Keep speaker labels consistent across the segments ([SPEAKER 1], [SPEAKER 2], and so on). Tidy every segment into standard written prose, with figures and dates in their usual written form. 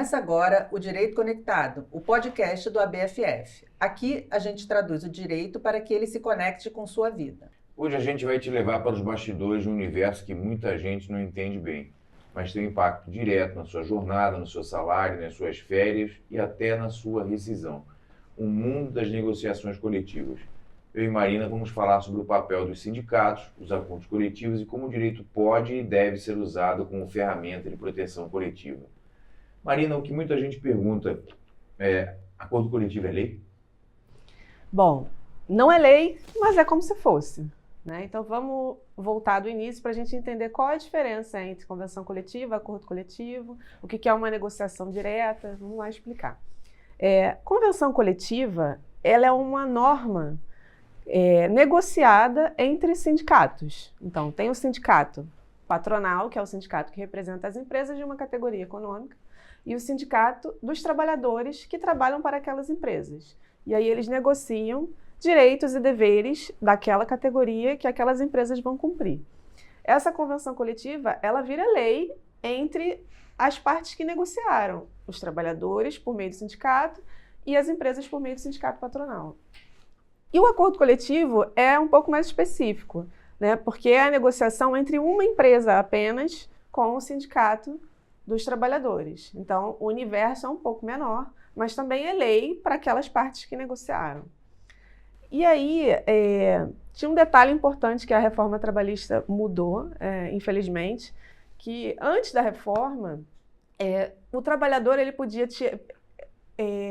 [SPEAKER 1] Começa agora o Direito Conectado, o podcast do ABFF. Aqui a gente traduz o direito para que ele se conecte com sua vida.
[SPEAKER 2] Hoje a gente vai te levar para os bastidores de um universo que muita gente não entende bem, mas tem um impacto direto na sua jornada, no seu salário, nas suas férias e até na sua rescisão. O mundo das negociações coletivas. Eu e Marina vamos falar sobre o papel dos sindicatos, dos acordos coletivos e como o direito pode e deve ser usado como ferramenta de proteção coletiva. Marina, o que muita gente pergunta é: acordo coletivo é lei?
[SPEAKER 3] Bom, não é lei, mas é como se fosse, né? Então vamos voltar do início para a gente entender qual é a diferença entre convenção coletiva, acordo coletivo, o que é uma negociação direta. Vamos lá explicar. Convenção coletiva, ela é uma norma negociada entre sindicatos. Então tem o sindicato patronal, que é o sindicato que representa as empresas de uma categoria econômica, e o sindicato dos trabalhadores que trabalham para aquelas empresas. E aí eles negociam direitos e deveres daquela categoria que aquelas empresas vão cumprir. Essa convenção coletiva, ela vira lei entre as partes que negociaram, os trabalhadores por meio do sindicato e as empresas por meio do sindicato patronal. E o acordo coletivo é um pouco mais específico, né? Porque é a negociação entre uma empresa apenas com o sindicato dos trabalhadores. Então, o universo é um pouco menor, mas também é lei para aquelas partes que negociaram. E aí, tinha um detalhe importante que a reforma trabalhista mudou, infelizmente, que antes da reforma, o trabalhador ele podia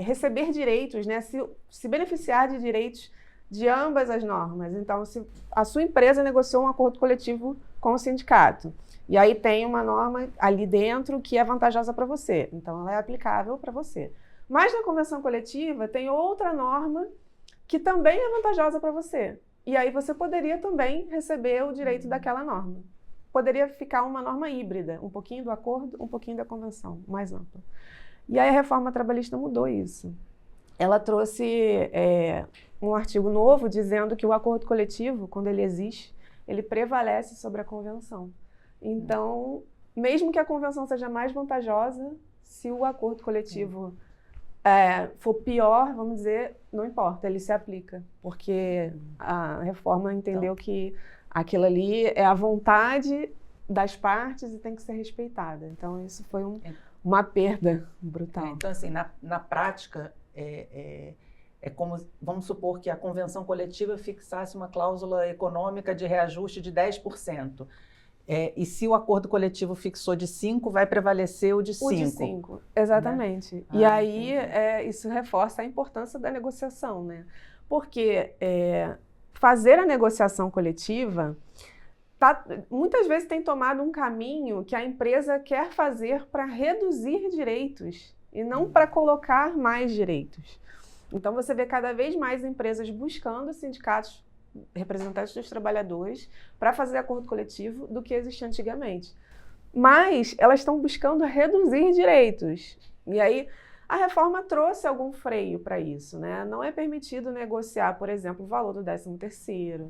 [SPEAKER 3] receber direitos, né, se beneficiar de direitos de ambas as normas. Então, se a sua empresa negociou um acordo coletivo com o sindicato, e aí tem uma norma ali dentro que é vantajosa para você, então ela é aplicável para você. Mas na convenção coletiva tem outra norma que também é vantajosa para você. E aí você poderia também receber o direito daquela norma. Poderia ficar uma norma híbrida, um pouquinho do acordo, um pouquinho da convenção, mais ampla. E aí a reforma trabalhista mudou isso. Ela trouxe um artigo novo dizendo que o acordo coletivo, quando ele existe, ele prevalece sobre a convenção. Então, mesmo que a convenção seja mais vantajosa, se o acordo coletivo for pior, vamos dizer, não importa, ele se aplica, porque a reforma entendeu que aquilo ali é a vontade das partes e tem que ser respeitada. Então, isso foi uma perda brutal.
[SPEAKER 1] Então, assim, na prática, é como, vamos supor que a convenção coletiva fixasse uma cláusula econômica de reajuste de 10%. E se o acordo coletivo fixou de 5%, vai prevalecer o de 5%.
[SPEAKER 3] O de 5%, exatamente. Né? E aí isso reforça a importância da negociação, né? Porque fazer a negociação coletiva muitas vezes tem tomado um caminho que a empresa quer fazer para reduzir direitos e não para colocar mais direitos. Então você vê cada vez mais empresas buscando sindicatos representantes dos trabalhadores para fazer acordo coletivo do que existia antigamente. Mas elas estão buscando reduzir direitos. E aí a reforma trouxe algum freio para isso, né? Não é permitido negociar, por exemplo, o valor do 13º,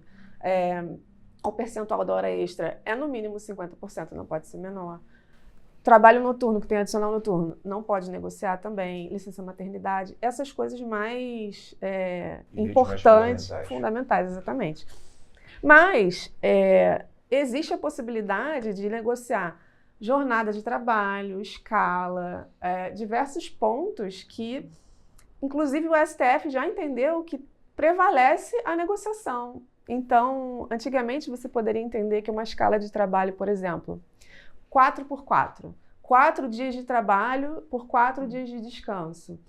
[SPEAKER 3] o percentual da hora extra é no mínimo 50%, não pode ser menor. Trabalho noturno, que tem adicional noturno, não pode negociar também. Licença maternidade, essas coisas mais importantes, mais fundamentais, exatamente. Mas existe a possibilidade de negociar jornada de trabalho, escala, diversos pontos que, inclusive, o STF já entendeu que prevalece a negociação. Então, antigamente, você poderia entender que uma escala de trabalho, por exemplo, 4x4. 4 dias de trabalho por 4 dias de descanso.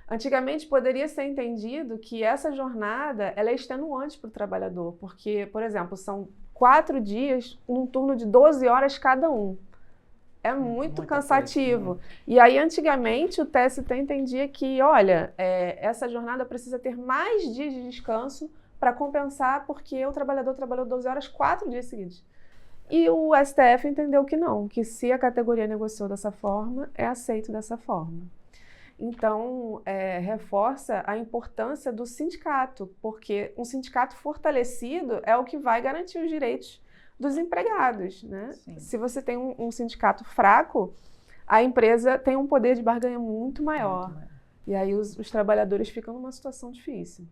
[SPEAKER 3] Antigamente poderia ser entendido que essa jornada ela é extenuante para o trabalhador, porque, por exemplo, são 4 dias num turno de 12 horas cada um. É muito cansativo. E aí, antigamente, o TST entendia que, olha, essa jornada precisa ter mais dias de descanso para compensar, porque o trabalhador trabalhou 12 horas 4 dias seguidos. E o STF entendeu que não, que se a categoria negociou dessa forma, é aceito dessa forma. Então, reforça a importância do sindicato, porque um sindicato fortalecido é o que vai garantir os direitos dos empregados, né? Se você tem um sindicato fraco, a empresa tem um poder de barganha muito maior.
[SPEAKER 1] Muito maior.
[SPEAKER 3] E aí os trabalhadores ficam numa situação difícil.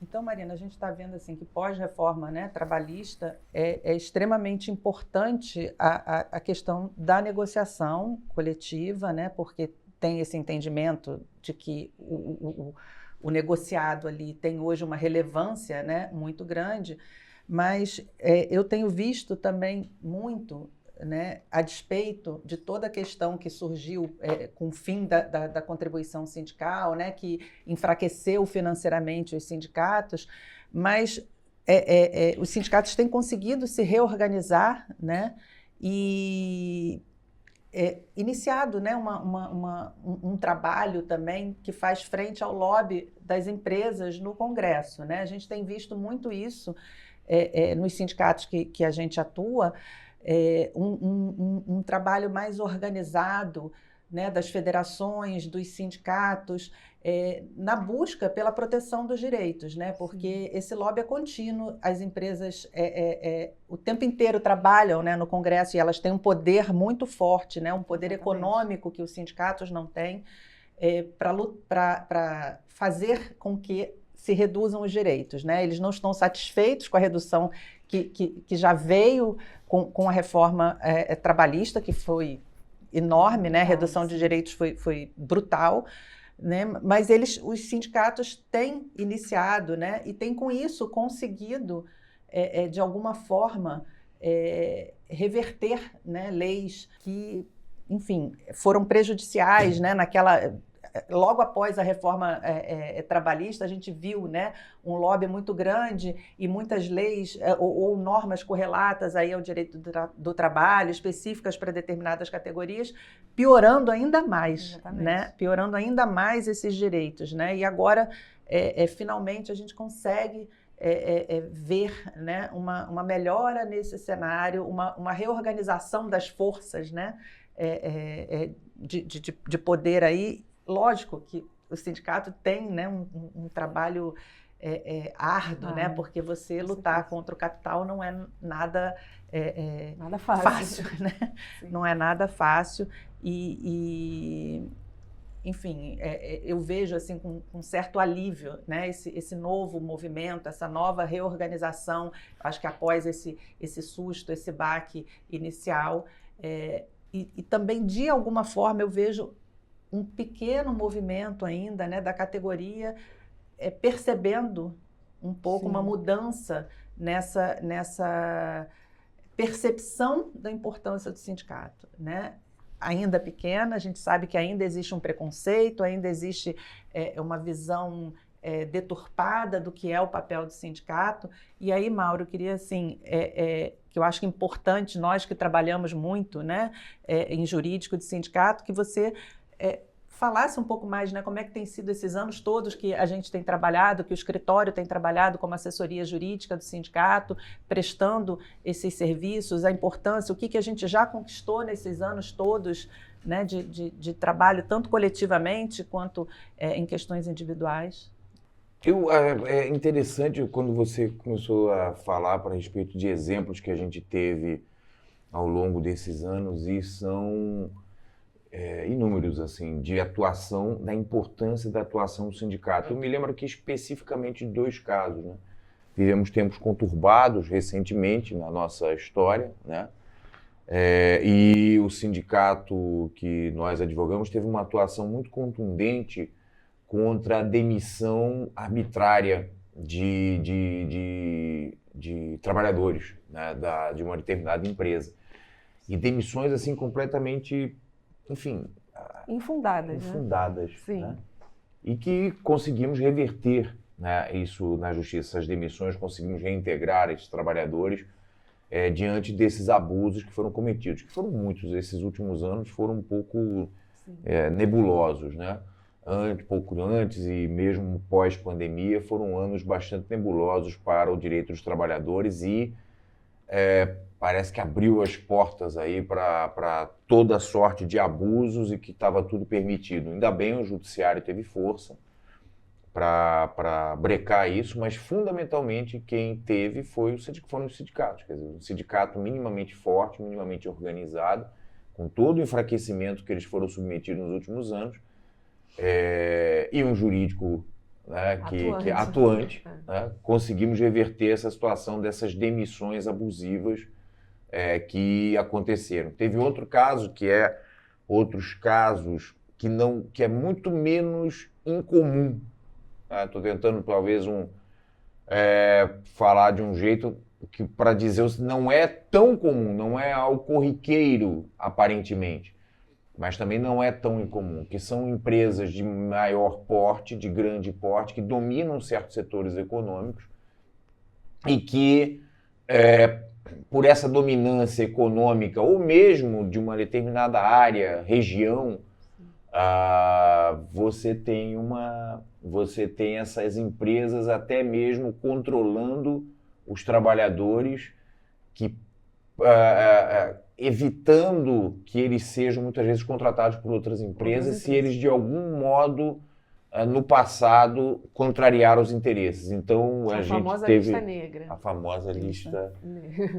[SPEAKER 1] Então, Marina, a gente está vendo assim que pós-reforma, né, trabalhista é extremamente importante a questão da negociação coletiva, né, porque tem esse entendimento de que o negociado ali tem hoje uma relevância, né, muito grande, mas eu tenho visto também muito, né, a despeito de toda a questão que surgiu com o fim da contribuição sindical, né, que enfraqueceu financeiramente os sindicatos, mas os sindicatos têm conseguido se reorganizar, né, e iniciado, né, um trabalho também que faz frente ao lobby das empresas no Congresso, né? A gente tem visto muito isso nos sindicatos que a gente atua, um trabalho mais organizado, né, das federações, dos sindicatos, na busca pela proteção dos direitos, né, porque esse lobby é contínuo, as empresas o tempo inteiro trabalham, né, no Congresso e elas têm um poder muito forte, né, um poder econômico que os sindicatos não têm, para fazer com que se reduzam os direitos, né? Eles não estão satisfeitos com a redução que já veio com a reforma trabalhista, que foi enorme, né? A redução de direitos foi brutal, né? Mas os sindicatos têm iniciado, né? E têm com isso conseguido, de alguma forma, reverter, né, leis que, enfim, foram prejudiciais, né, logo após a reforma trabalhista, a gente viu, né, um lobby muito grande e muitas leis ou normas correlatas aí ao direito do trabalho, específicas para determinadas categorias, piorando ainda mais, né? Piorando ainda mais esses direitos, né? E agora, finalmente, a gente consegue ver, né, uma melhora nesse cenário, uma reorganização das forças, né, de poder aí. Lógico que o sindicato tem, né, um trabalho árduo, né, porque você lutar contra o capital não é nada,
[SPEAKER 3] nada
[SPEAKER 1] fácil, né? Não é nada fácil enfim, eu vejo assim com certo alívio, né, esse novo movimento, essa nova reorganização. Acho que após esse susto, esse baque inicial, e também de alguma forma eu vejo um pequeno movimento ainda, né, da categoria percebendo um pouco uma mudança nessa percepção da importância do sindicato, né? Ainda pequena, a gente sabe que ainda existe um preconceito, ainda existe uma visão deturpada do que é o papel do sindicato. E aí, Mauro, eu queria, assim, que eu acho que é importante, nós que trabalhamos muito, né, em jurídico de sindicato, que você falasse um pouco mais, né, como é que tem sido esses anos todos que a gente tem trabalhado, que o escritório tem trabalhado como assessoria jurídica do sindicato, prestando esses serviços, a importância, o que a gente já conquistou nesses anos todos, né, de trabalho, tanto coletivamente quanto em questões individuais.
[SPEAKER 2] É interessante quando você começou a falar a respeito de exemplos que a gente teve ao longo desses anos, e são inúmeros, assim, de atuação, da importância da atuação do sindicato. Eu me lembro aqui especificamente de 2 casos, né? Vivemos tempos conturbados recentemente na nossa história, né? E o sindicato que nós advogamos teve uma atuação muito contundente contra a demissão arbitrária de trabalhadores, né, de uma determinada empresa. E demissões assim completamente, enfim,
[SPEAKER 3] infundadas,
[SPEAKER 2] né? Né? E que conseguimos reverter, né, isso na justiça, essas demissões, conseguimos reintegrar esses trabalhadores diante desses abusos que foram cometidos, que foram muitos. Esses últimos anos foram um pouco nebulosos, né? Pouco antes e mesmo pós-pandemia, foram anos bastante nebulosos para o direito dos trabalhadores e parece que abriu as portas aí para toda sorte de abusos e que estava tudo permitido. Ainda bem o judiciário teve força para brecar isso, mas fundamentalmente quem foram os sindicatos. Quer dizer, um sindicato minimamente forte, minimamente organizado, com todo o enfraquecimento que eles foram submetidos nos últimos anos, e um jurídico, né, que é atuante, né, conseguimos reverter essa situação dessas demissões abusivas que aconteceram. Teve outros casos que é muito menos incomum. Estou tentando talvez falar de um jeito que, para dizer, não é tão comum, não é algo corriqueiro aparentemente, mas também não é tão incomum, que são empresas de maior porte, de grande porte, que dominam certos setores econômicos e que, por essa dominância econômica ou mesmo de uma determinada área, região, você tem essas empresas até mesmo controlando os trabalhadores, evitando que eles sejam muitas vezes contratados por outras empresas, se eles de algum modo no passado contrariaram os interesses. Então a gente teve
[SPEAKER 3] lista negra.
[SPEAKER 2] A famosa lista.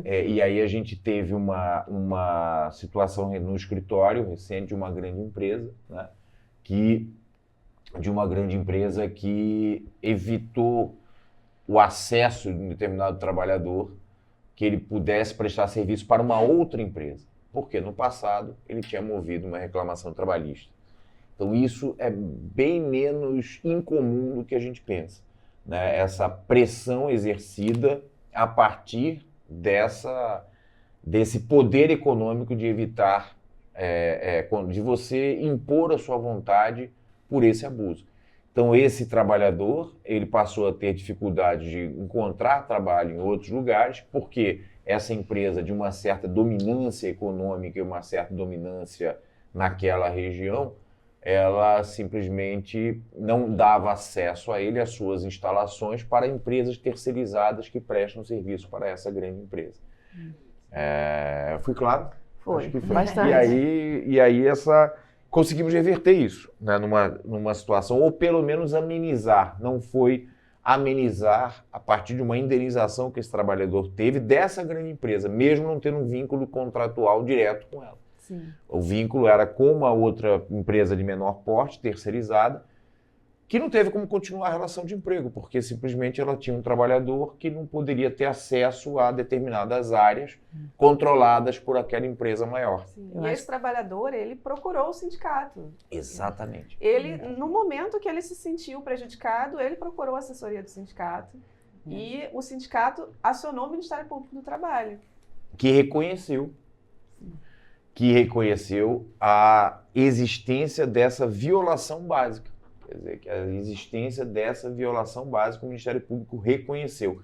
[SPEAKER 2] E aí a gente teve uma situação no escritório recente de uma grande empresa, né, que evitou o acesso de um determinado trabalhador, que ele pudesse prestar serviço para uma outra empresa, porque no passado ele tinha movido uma reclamação trabalhista. Então isso é bem menos incomum do que a gente pensa, né? Essa pressão exercida a partir desse poder econômico de evitar, de você impor a sua vontade por esse abuso. Então esse trabalhador, ele passou a ter dificuldade de encontrar trabalho em outros lugares, porque essa empresa de uma certa dominância econômica e uma certa dominância naquela região, ela simplesmente não dava acesso a ele, às suas instalações, para empresas terceirizadas que prestam serviço para essa grande empresa. Fui claro?
[SPEAKER 3] Foi,
[SPEAKER 2] acho que foi.
[SPEAKER 3] Bastante.
[SPEAKER 2] E aí conseguimos reverter isso, né, numa situação, ou pelo menos amenizar. Não foi amenizar a partir de uma indenização que esse trabalhador teve dessa grande empresa, mesmo não tendo um vínculo contratual direto com ela.
[SPEAKER 3] Sim.
[SPEAKER 2] O vínculo era com uma outra empresa de menor porte, terceirizada, que não teve como continuar a relação de emprego, porque simplesmente ela tinha um trabalhador que não poderia ter acesso a determinadas áreas controladas por aquela empresa maior.
[SPEAKER 3] Sim. E esse trabalhador, ele procurou o sindicato.
[SPEAKER 2] Exatamente.
[SPEAKER 3] Ele, no momento que ele se sentiu prejudicado, ele procurou a assessoria do sindicato e o sindicato acionou o Ministério Público do Trabalho.
[SPEAKER 2] Que reconheceu a existência dessa violação básica. Quer dizer, que a existência dessa violação básica o Ministério Público reconheceu.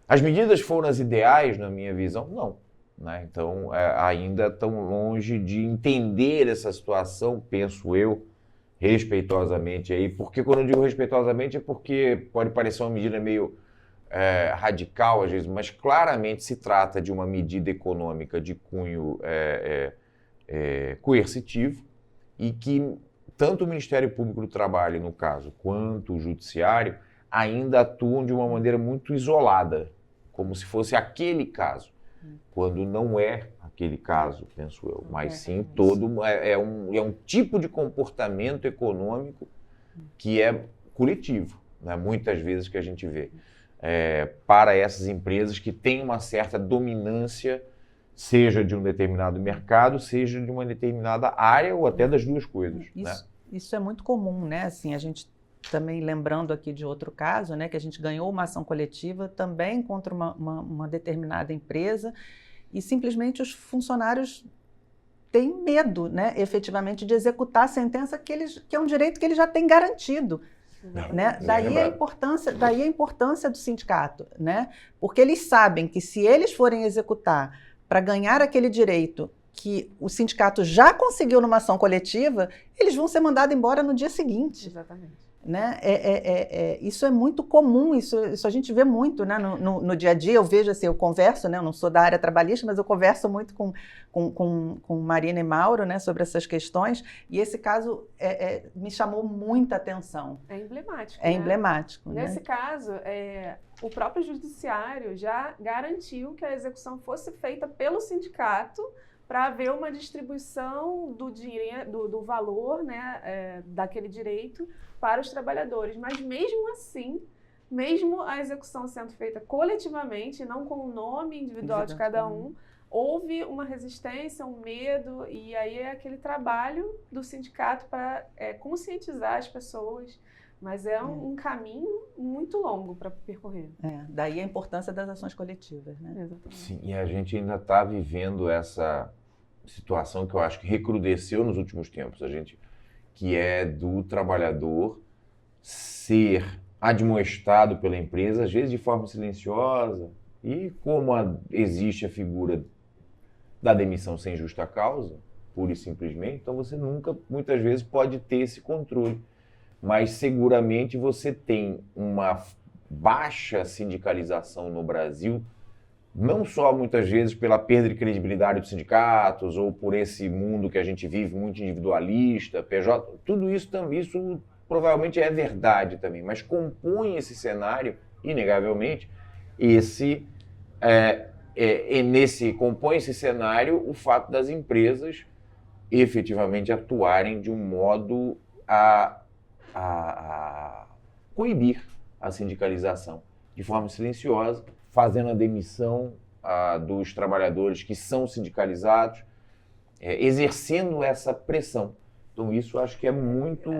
[SPEAKER 2] As medidas foram as ideais, na minha visão? Não. Né? Então, ainda estão longe de entender essa situação, penso eu, respeitosamente. Aí, porque quando eu digo respeitosamente é porque pode parecer uma medida meio radical, às vezes, mas claramente se trata de uma medida econômica de cunho coercitivo e que tanto o Ministério Público do Trabalho, no caso, quanto o Judiciário, ainda atuam de uma maneira muito isolada, como se fosse aquele caso, quando não é aquele caso, penso eu, mas sim é um tipo de comportamento econômico que é coletivo, né? Muitas vezes que a gente vê, para essas empresas que têm uma certa dominância, seja de um determinado mercado, seja de uma determinada área ou até das duas coisas.
[SPEAKER 1] Isso é muito comum, né? Assim, a gente também lembrando aqui de outro caso, né, que a gente ganhou uma ação coletiva também contra uma determinada empresa e simplesmente os funcionários têm medo, né, efetivamente, de executar a sentença que é um direito que eles já têm garantido. Né? Daí a importância do sindicato, né? Porque eles sabem que se eles forem executar para ganhar aquele direito que o sindicato já conseguiu numa ação coletiva, eles vão ser mandados embora no dia seguinte.
[SPEAKER 3] Exatamente.
[SPEAKER 1] Né? Isso é muito comum, isso a gente vê muito, né? No dia a dia. Eu vejo assim, eu converso, né? Eu não sou da área trabalhista, mas eu converso muito com Marina e Mauro, né? Sobre essas questões, e esse caso me chamou muita atenção.
[SPEAKER 3] É emblemático.
[SPEAKER 1] É emblemático.
[SPEAKER 3] Nesse
[SPEAKER 1] né?
[SPEAKER 3] caso, o próprio judiciário já garantiu que a execução fosse feita pelo sindicato para haver uma distribuição do valor, né, daquele direito para os trabalhadores. Mas mesmo assim, mesmo a execução sendo feita coletivamente, não com o nome individual de cada um, houve uma resistência, um medo, e aí é aquele trabalho do sindicato para conscientizar as pessoas. Mas é um caminho muito longo para percorrer.
[SPEAKER 1] Daí a importância das ações coletivas, né?
[SPEAKER 3] Exatamente.
[SPEAKER 2] Sim, e a gente ainda está vivendo essa situação que eu acho que recrudesceu nos últimos tempos, que é do trabalhador ser admoestado pela empresa, às vezes de forma silenciosa, e como existe a figura da demissão sem justa causa, pura e simplesmente, então você nunca, muitas vezes, pode ter esse controle. Mas seguramente você tem uma baixa sindicalização no Brasil, não só muitas vezes pela perda de credibilidade dos sindicatos ou por esse mundo que a gente vive muito individualista, PJ, tudo isso também, isso provavelmente é verdade também, mas compõe esse cenário, inegavelmente, compõe esse cenário o fato das empresas efetivamente atuarem de um modo a coibir a sindicalização de forma silenciosa, fazendo a demissão dos trabalhadores que são sindicalizados, exercendo essa pressão. Então isso acho que é muito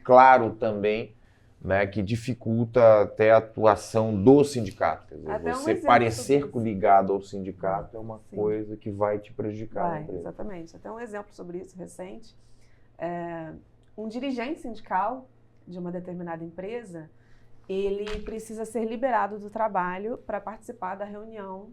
[SPEAKER 2] claro também, né, que dificulta até a atuação do sindicato. Quer dizer, você parecer ligado ao sindicato é uma coisa que vai te prejudicar.
[SPEAKER 3] Exatamente. Até um exemplo sobre isso recente. Um dirigente sindical de uma determinada empresa, ele precisa ser liberado do trabalho para participar da reunião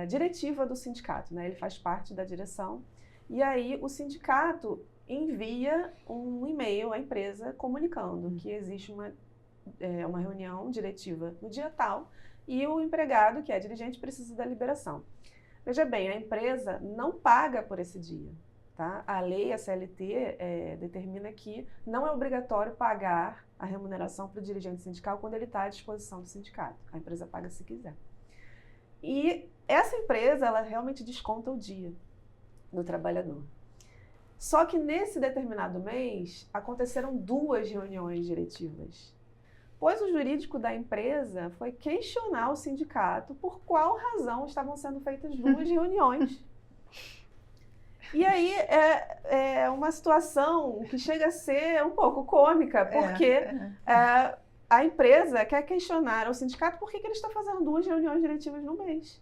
[SPEAKER 3] diretiva do sindicato, né? Ele faz parte da direção. E aí o sindicato envia um e-mail à empresa comunicando que existe uma reunião diretiva no dia tal e o empregado, que é dirigente, precisa da liberação. Veja bem, a empresa não paga por esse dia. Tá? A lei, a CLT, determina que não é obrigatório pagar a remuneração para o dirigente sindical quando ele está à disposição do sindicato. A empresa paga se quiser. E essa empresa, ela realmente desconta o dia do trabalhador. Só que nesse determinado mês, aconteceram 2 reuniões diretivas. Pois o jurídico da empresa foi questionar o sindicato por qual razão estavam sendo feitas 2 reuniões. E aí é uma situação que chega a ser um pouco cômica, porque a empresa quer questionar ao sindicato por que ele está fazendo 2 reuniões diretivas no mês.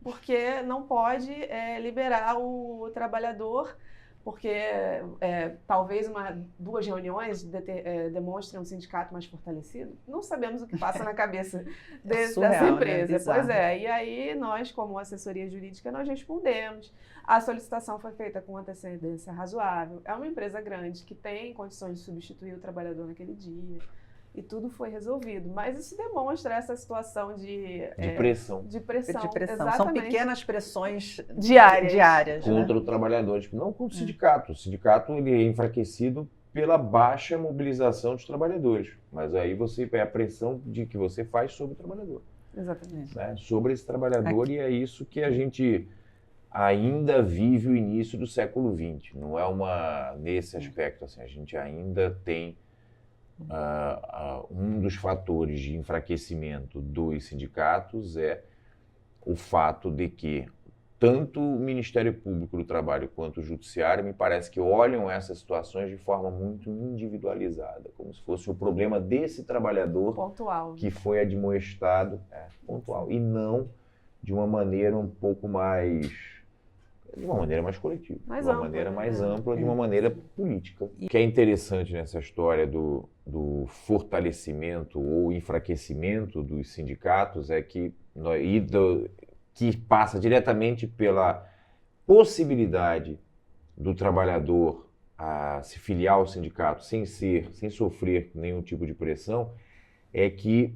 [SPEAKER 3] Porque não pode liberar o trabalhador, porque talvez 2 reuniões demonstrem um sindicato mais fortalecido. Não sabemos o que passa na cabeça dessa empresa.
[SPEAKER 1] Né?
[SPEAKER 3] Pois é, e aí nós, como assessoria jurídica, nós respondemos. A solicitação foi feita com antecedência razoável. É uma empresa grande que tem condições de substituir o trabalhador naquele dia. E tudo foi resolvido. Mas isso demonstra essa situação de
[SPEAKER 2] pressão.
[SPEAKER 3] De pressão.
[SPEAKER 1] Exatamente. São pequenas pressões
[SPEAKER 3] diárias
[SPEAKER 2] contra
[SPEAKER 3] né?
[SPEAKER 2] o trabalhador. Não contra o sindicato. O sindicato ele é enfraquecido pela baixa mobilização dos trabalhadores. Mas aí é a pressão que você faz sobre o trabalhador.
[SPEAKER 3] Exatamente.
[SPEAKER 2] Né? Sobre esse trabalhador, e é isso que a gente ainda vive o início do século XX. Não é nesse aspecto, assim, a gente ainda tem um dos fatores de enfraquecimento dos sindicatos é o fato de que tanto o Ministério Público do Trabalho quanto o Judiciário me parece que olham essas situações de forma muito individualizada, como se fosse o problema desse trabalhador
[SPEAKER 3] pontual,
[SPEAKER 2] que foi admoestado, pontual, e não de uma maneira um pouco mais... de uma maneira mais coletiva,
[SPEAKER 3] mais
[SPEAKER 2] de uma
[SPEAKER 3] ampla,
[SPEAKER 2] maneira
[SPEAKER 3] né?
[SPEAKER 2] mais ampla, de uma maneira política. O que é interessante nessa história do fortalecimento ou enfraquecimento dos sindicatos é que passa diretamente pela possibilidade do trabalhador a se filiar ao sindicato sem sofrer nenhum tipo de pressão, é que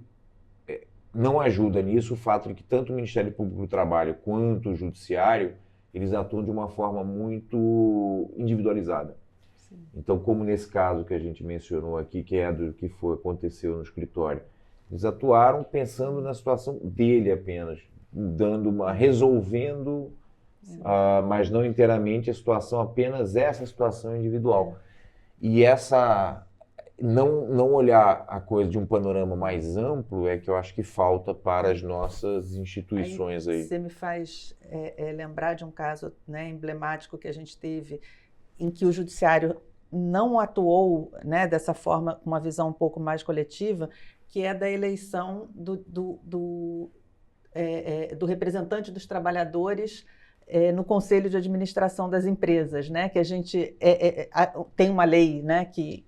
[SPEAKER 2] não ajuda nisso o fato de que tanto o Ministério Público do Trabalho quanto o Judiciário eles atuam de uma forma muito individualizada. Sim. Então, como nesse caso que a gente mencionou aqui, que é do que aconteceu no escritório, eles atuaram pensando na situação dele apenas, resolvendo mas não inteiramente a situação, apenas essa situação individual. E essa... Não olhar a coisa de um panorama mais amplo é que eu acho que falta para as nossas instituições aí.
[SPEAKER 1] Você me faz lembrar de um caso, né, emblemático que a gente teve, em que o judiciário não atuou, né, dessa forma, com uma visão um pouco mais coletiva, que é da eleição do representante dos trabalhadores no Conselho de Administração das Empresas, né, que a gente tem uma lei, né, que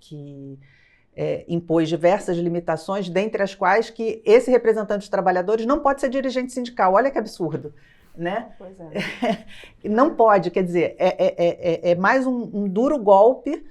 [SPEAKER 1] impôs diversas limitações, dentre as quais que esse representante dos trabalhadores não pode ser dirigente sindical. Olha que absurdo, né?
[SPEAKER 3] Pois é.
[SPEAKER 1] Não pode, quer dizer, é mais um duro golpe,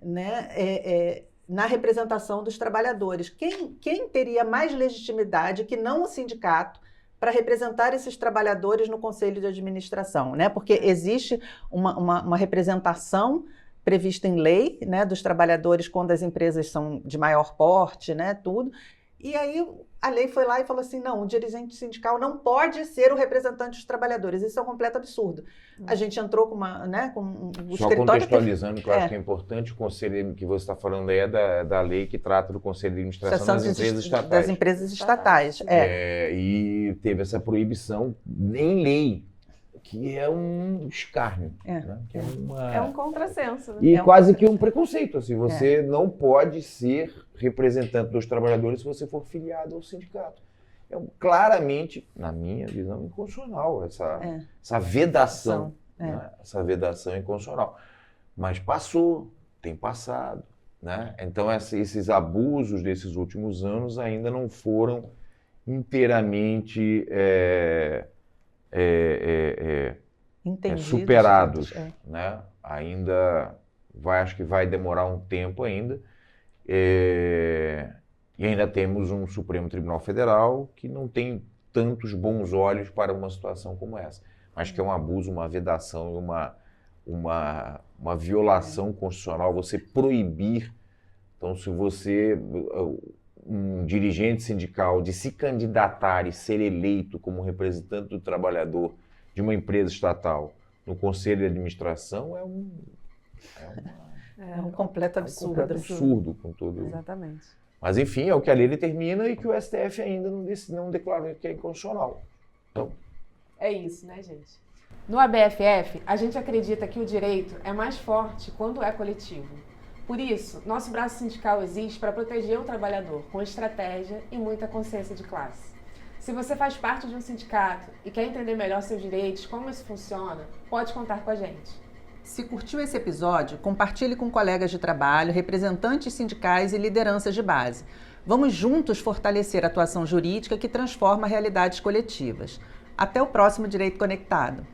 [SPEAKER 1] né, na representação dos trabalhadores. Quem teria mais legitimidade que não o sindicato para representar esses trabalhadores no Conselho de Administração, né? Porque existe uma representação prevista em lei, né, dos trabalhadores quando as empresas são de maior porte, né, tudo. E aí a lei foi lá e falou assim, não, o dirigente sindical não pode ser o representante dos trabalhadores. Isso é um completo absurdo. A gente entrou com o
[SPEAKER 2] Só contextualizando, que eu acho que é importante, o conselho que você está falando aí é da lei que trata do Conselho de Administração das Empresas Estatais.
[SPEAKER 1] Das empresas estatais,
[SPEAKER 2] e teve essa proibição em lei, que é um escárnio. Né? Que
[SPEAKER 3] é um contrassenso. Né?
[SPEAKER 2] E quase que um preconceito. Assim, você não pode ser representante dos trabalhadores se você for filiado ao sindicato. É claramente, na minha visão, inconstitucional essa vedação. Né? Essa vedação é inconstitucional. Mas tem passado. Né? Então, esses abusos desses últimos anos ainda não foram inteiramente superados, né? Ainda acho que vai demorar um tempo ainda, e ainda temos um Supremo Tribunal Federal que não tem tantos bons olhos para uma situação como essa, mas que é um abuso, uma vedação e uma violação constitucional, você proibir. Então, se um dirigente sindical de se candidatar e ser eleito como representante do trabalhador de uma empresa estatal no Conselho de Administração é
[SPEAKER 1] um completo absurdo.
[SPEAKER 2] Absurdo com tudo.
[SPEAKER 3] Exatamente.
[SPEAKER 2] Mas, enfim, é o que a lei determina e que o STF ainda não declarou que é inconstitucional. Então,
[SPEAKER 3] é isso, né, gente? No ABFF, a gente acredita que o direito é mais forte quando é coletivo. Por isso, nosso braço sindical existe para proteger o trabalhador, com estratégia e muita consciência de classe. Se você faz parte de um sindicato e quer entender melhor seus direitos, como isso funciona, pode contar com a gente.
[SPEAKER 1] Se curtiu esse episódio, compartilhe com colegas de trabalho, representantes sindicais e lideranças de base. Vamos juntos fortalecer a atuação jurídica que transforma realidades coletivas. Até o próximo Direito Conectado.